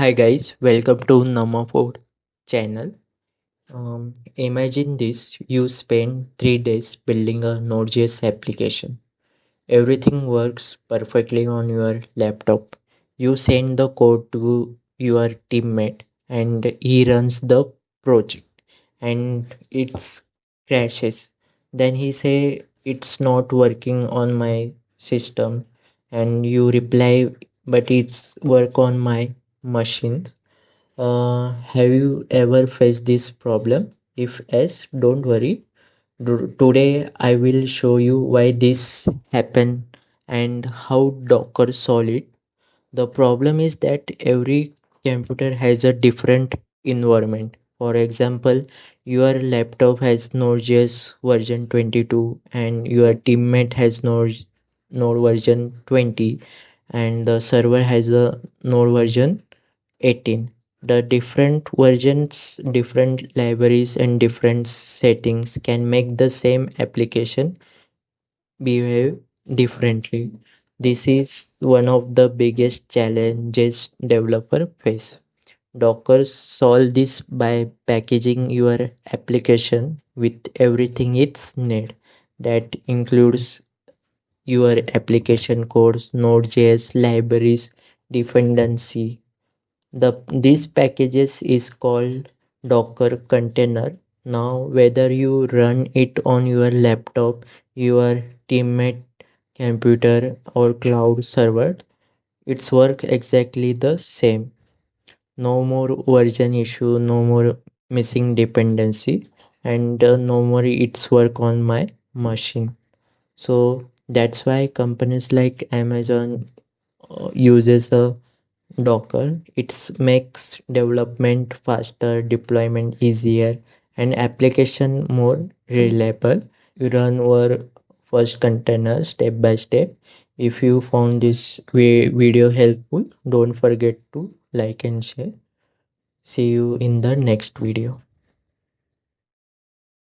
Hi guys, welcome to Namapod channel. Imagine this: you spend 3 days building a Node.js application. Everything works perfectly on your laptop. You send the code to your teammate, and he runs the project, and it crashes. Then he say it's not working on my system, and you reply, but it's work on my machine. Have you ever faced this problem? If yes, don't worry. Today I will show you why this happened and how Docker solve it. The problem is that every computer has a different environment. For example, your laptop has Node.js version 22 and your teammate has Node version 20 and the server has a Node version 18. The different versions, different libraries, and different settings can make the same application behave differently. This is one of the biggest challenges developer face. Docker solve this by packaging your application with everything it's need. That includes your application codes, Node.js libraries, dependency, these packages is called Docker container. Now, whether you run it on your laptop, your teammate computer, or cloud server, it's work exactly the same. No more version issue, no more missing dependency, and no more it's work on my machine. So that's why companies like Amazon uses a Docker. It makes development faster, deployment easier, and application more reliable. You run our first container step by step. If you found this video helpful, don't forget to like and share. See you in the next video.